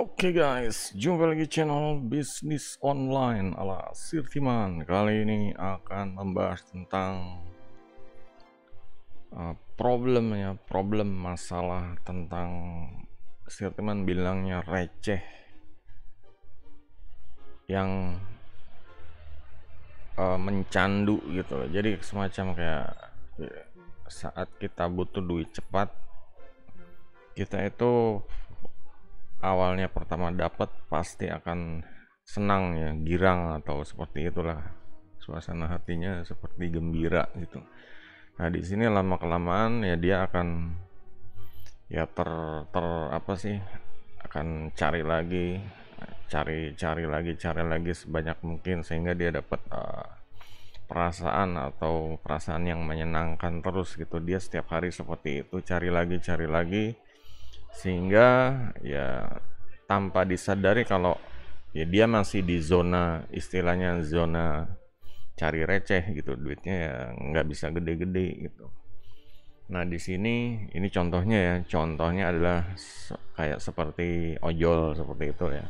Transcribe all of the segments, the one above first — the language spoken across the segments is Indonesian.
Oke guys, jumpa lagi channel bisnis online ala Sirtiman. Kali ini akan membahas tentang problem masalah tentang Sirtiman bilangnya receh yang mencandu gitu loh. Jadi semacam kayak saat kita butuh duit cepat, kita itu awalnya pertama dapat pasti akan senang ya, girang atau seperti itulah, suasana hatinya seperti gembira gitu. Nah di sini lama kelamaan ya dia akan ya ter apa sih, akan cari lagi sebanyak mungkin sehingga dia dapat perasaan yang menyenangkan terus gitu. Dia setiap hari seperti itu, cari lagi sehingga ya tanpa disadari kalau ya dia masih di zona, istilahnya zona cari receh gitu, duitnya ya nggak bisa gede-gede gitu. Nah di sini ini contohnya adalah kayak seperti ojol seperti itu ya.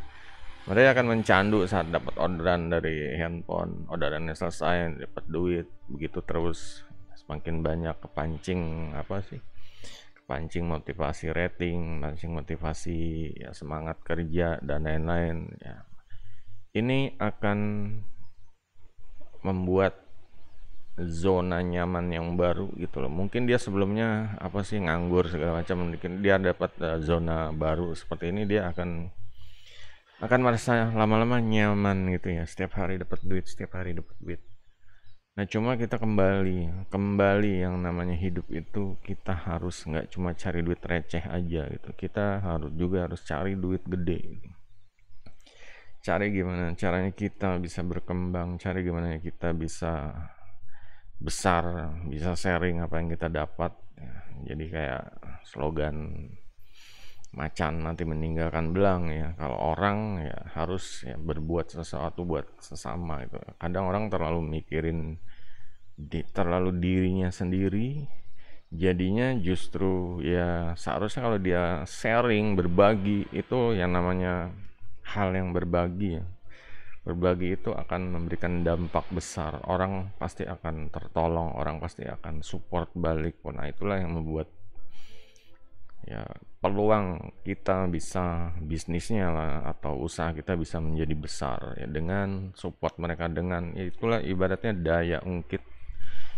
Mereka akan mencandu saat dapat orderan dari handphone, orderannya selesai, dapat duit, begitu terus semakin banyak kepancing kepancing motivasi rating, kepancing motivasi ya semangat kerja dan lain-lain ya. Ini akan membuat zona nyaman yang baru gitu loh. Mungkin dia sebelumnya nganggur segala macam, mungkin dia dapat zona baru seperti ini, dia akan merasa lama-lama nyaman gitu ya. Setiap hari dapat duit, setiap hari dapat duit. Nah cuma kita kembali yang namanya hidup itu kita harus nggak cuma cari duit receh aja gitu. Kita harus cari duit gede gitu. Cari gimana caranya kita bisa berkembang, cari gimana kita bisa besar, bisa sharing apa yang kita dapat ya. Jadi kayak slogan macan nanti meninggalkan belang ya. Kalau orang ya harus ya berbuat sesuatu buat sesama itu. Kadang orang terlalu mikirin terlalu dirinya sendiri, jadinya justru ya seharusnya kalau dia sharing, berbagi, itu yang namanya hal yang berbagi ya. Berbagi itu akan memberikan dampak besar, orang pasti akan tertolong, orang pasti akan support balik. Nah itulah yang membuat ya peluang kita bisa bisnisnya lah atau usaha kita bisa menjadi besar ya dengan support mereka, dengan ya itulah ibaratnya daya ungkit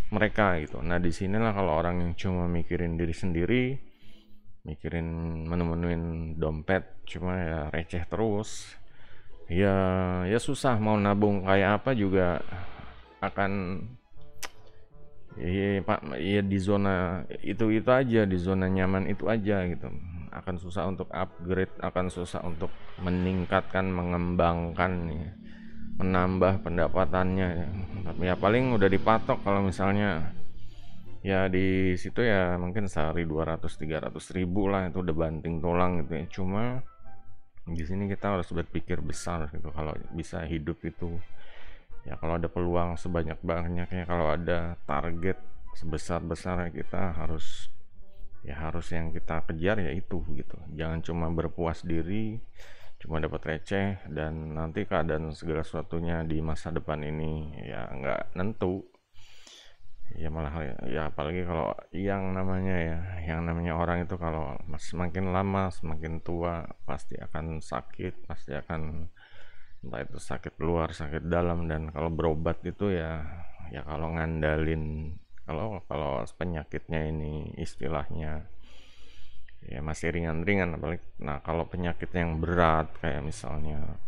mereka gitu. Nah disinilah kalau orang yang cuma mikirin diri sendiri, mikirin menu-menuin dompet, cuma ya receh terus, ya ya susah mau nabung kayak apa juga akan ya, Pak, ya di zona itu aja, di zona nyaman itu aja gitu. Akan susah untuk upgrade, akan susah untuk meningkatkan, mengembangkan ya, menambah pendapatannya ya. Tapi ya paling udah dipatok kalau misalnya ya di situ ya mungkin sehari 200-300 ribu lah, itu udah banting tulang gitu ya. Cuma di sini kita harus berpikir besar gitu kalau bisa hidup itu ya. Kalau ada peluang sebanyak-banyaknya, kalau ada target sebesar-besarnya, kita harus yang kita kejar ya itu gitu. Jangan cuma berpuas diri cuma dapat receh dan nanti keadaan segala sesuatunya di masa depan ini ya nggak nentu ya, malah ya apalagi kalau yang namanya orang itu kalau semakin lama semakin tua pasti akan sakit, pasti akan entah itu sakit luar sakit dalam. Dan kalau berobat itu ya kalau ngandalin, kalau penyakitnya ini istilahnya ya masih ringan-ringan apalagi. Nah kalau penyakit yang berat kayak misalnya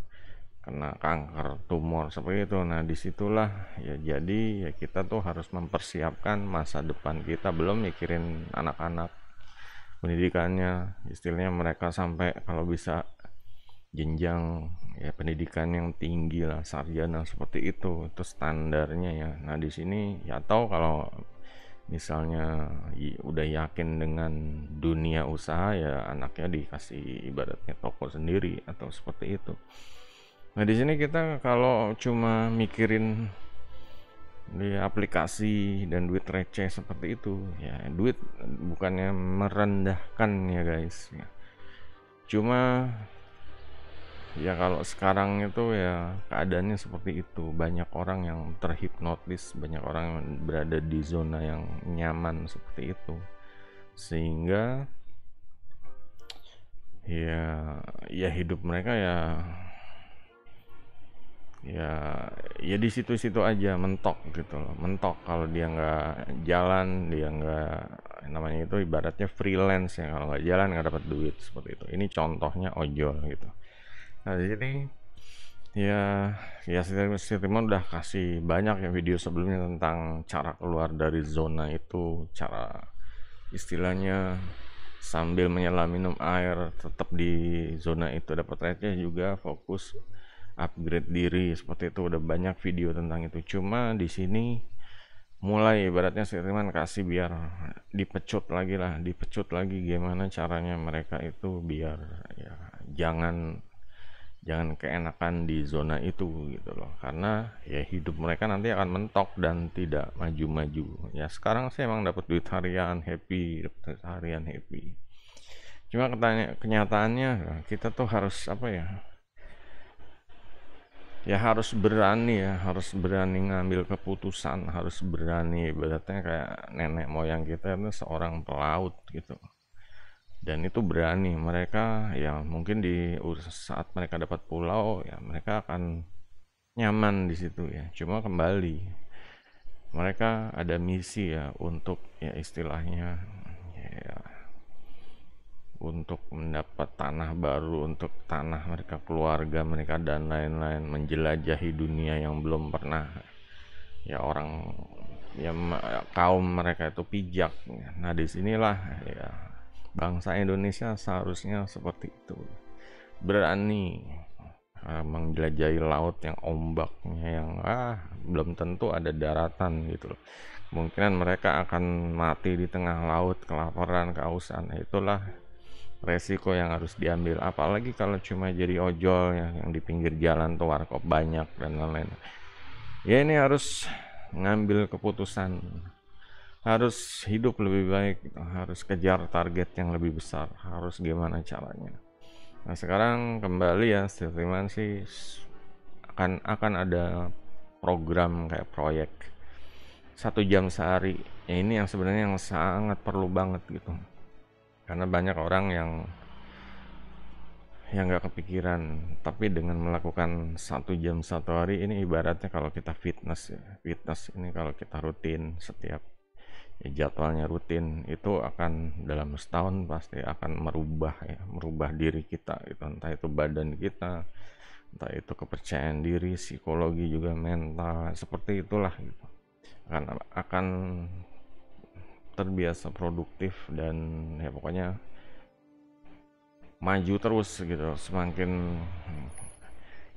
kena kanker, tumor seperti itu, nah disitulah ya jadi ya kita tuh harus mempersiapkan masa depan kita, belum mikirin anak-anak pendidikannya, istilahnya mereka sampai kalau bisa jenjang ya pendidikan yang tinggi lah, sarjana seperti itu standarnya ya. Nah di sini ya tahu kalau misalnya udah yakin dengan dunia usaha ya anaknya dikasih ibaratnya toko sendiri atau seperti itu. Nah di sini kita kalau cuma mikirin di aplikasi dan duit receh seperti itu ya, duit bukannya merendahkan ya guys ya. Cuma Ya kalau sekarang itu ya keadaannya seperti itu. Banyak orang yang terhipnotis, banyak orang yang berada di zona yang nyaman seperti itu. Sehingga ya ya hidup mereka ya ya di situ-situ aja mentok gitu loh. Mentok kalau dia nggak jalan, dia nggak, namanya itu ibaratnya freelance ya, kalau nggak jalan nggak dapat duit seperti itu. Ini contohnya ojol gitu. Nah di sini ya, ya si Timon udah kasih banyak ya video sebelumnya tentang cara keluar dari zona itu, cara istilahnya sambil menyelam minum air tetap di zona itu dapat receh juga, fokus upgrade diri seperti itu. Udah banyak video tentang itu. Cuma di sini mulai ibaratnya si Firman kasih biar dipecut lagi lah, dipecut lagi gimana caranya mereka itu biar ya jangan jangan keenakan di zona itu gitu loh, karena ya hidup mereka nanti akan mentok dan tidak maju-maju. Ya sekarang sih emang dapat duit harian happy, dapat duit harian happy. Cuma kenyataannya kita tuh harus apa ya, ya harus berani ya, harus berani ngambil keputusan, harus berani. Ibaratnya kayak nenek moyang kita itu seorang pelaut gitu, dan itu berani mereka. Ya mungkin di saat mereka dapat pulau ya mereka akan nyaman di situ ya. Cuma kembali mereka ada misi ya untuk ya istilahnya ya untuk mendapat tanah baru, untuk tanah mereka, keluarga mereka dan lain-lain, menjelajahi dunia yang belum pernah ya orang ya kaum mereka itu pijak. Nah disinilah ya bangsa Indonesia seharusnya seperti itu, berani menjelajahi laut yang ombaknya yang belum tentu ada daratan gitu loh. Kemungkinan mereka akan mati di tengah laut kelaparan, kehausan. Nah, itulah resiko yang harus diambil. Apalagi kalau cuma jadi ojol ya, yang di pinggir jalan tuh warkop banyak dan lain-lain. Ya ini harus ngambil keputusan, harus hidup lebih baik, harus kejar target yang lebih besar, harus gimana caranya. Nah sekarang kembali ya, Stilman sih akan ada program kayak proyek 1 jam sehari. Ya ini yang sebenarnya yang sangat perlu banget gitu. Karena banyak orang yang nggak kepikiran, tapi dengan melakukan 1 jam 1 hari ini ibaratnya kalau kita fitness ya. Fitness ini kalau kita rutin setiap ya jadwalnya rutin itu akan dalam setahun pasti akan merubah ya, merubah diri kita gitu. Entah itu badan kita, entah itu kepercayaan diri, psikologi juga, mental, seperti itulah gitu. Akan terbiasa produktif dan ya pokoknya maju terus gitu.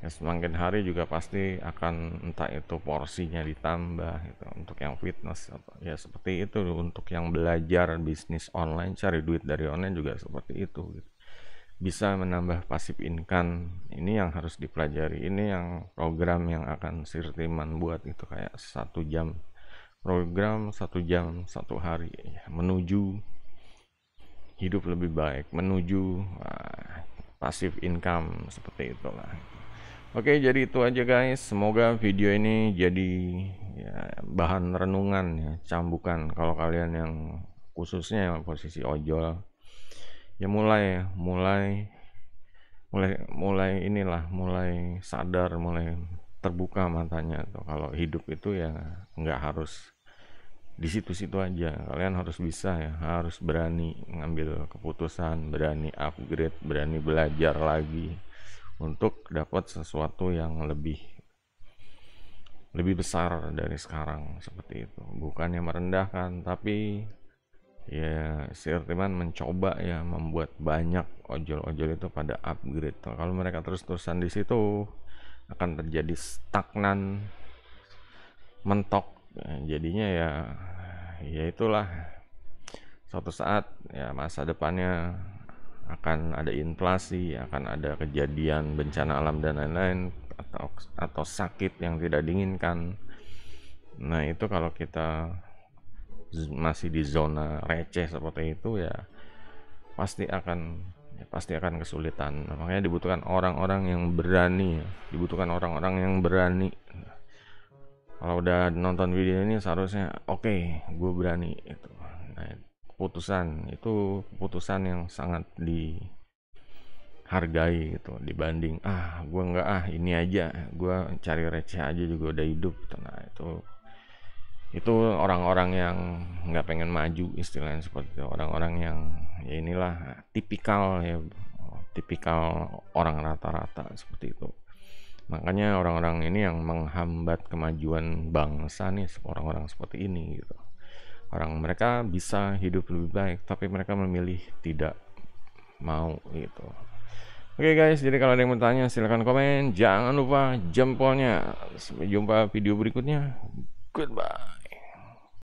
Semakin hari juga pasti akan, entah itu porsinya ditambah gitu, untuk yang fitness atau ya seperti itu. Untuk yang belajar bisnis online, cari duit dari online juga seperti itu gitu. Bisa menambah pasif income, ini yang harus dipelajari. Ini yang program yang akan Sirtiman buat itu, kayak 1 jam program, 1 jam 1 hari ya, menuju hidup lebih baik, menuju pasif income seperti itulah. Oke, jadi itu aja guys. Semoga video ini jadi ya, bahan renungan ya, cambukan kalau kalian yang khususnya yang posisi ojol. Ya mulai inilah, mulai sadar, mulai terbuka matanya tuh kalau hidup itu ya nggak harus di situ-situ aja. Kalian harus bisa ya, harus berani ngambil keputusan, berani upgrade, berani belajar lagi untuk dapat sesuatu yang lebih besar dari sekarang seperti itu. Bukannya merendahkan, tapi ya si Irtiman mencoba ya membuat banyak ojol-ojol itu pada upgrade. Kalau mereka terus-terusan di situ akan terjadi stagnan, mentok. Jadinya ya itulah, suatu saat ya masa depannya akan ada inflasi, akan ada kejadian bencana alam dan lain-lain, atau sakit yang tidak diinginkan. Nah itu kalau kita masih di zona receh seperti itu ya pasti akan pasti akan kesulitan. Makanya dibutuhkan orang-orang yang berani, dibutuhkan orang-orang yang berani. Kalau udah nonton video ini seharusnya oke, gue berani itu. Nah, keputusan yang sangat dihargai gitu dibanding gue nggak ini aja, gue cari receh aja juga udah hidup gitu. Nah, itu orang-orang yang nggak pengen maju, istilahnya seperti itu. Orang-orang yang ya inilah tipikal orang rata-rata seperti itu. Makanya orang-orang ini yang menghambat kemajuan bangsa nih, orang-orang seperti ini gitu. Mereka bisa hidup lebih baik, tapi mereka memilih tidak mau gitu. Oke guys, jadi kalau ada yang mau tanya silahkan komen. Jangan lupa jempolnya. Sampai jumpa video berikutnya. Goodbye.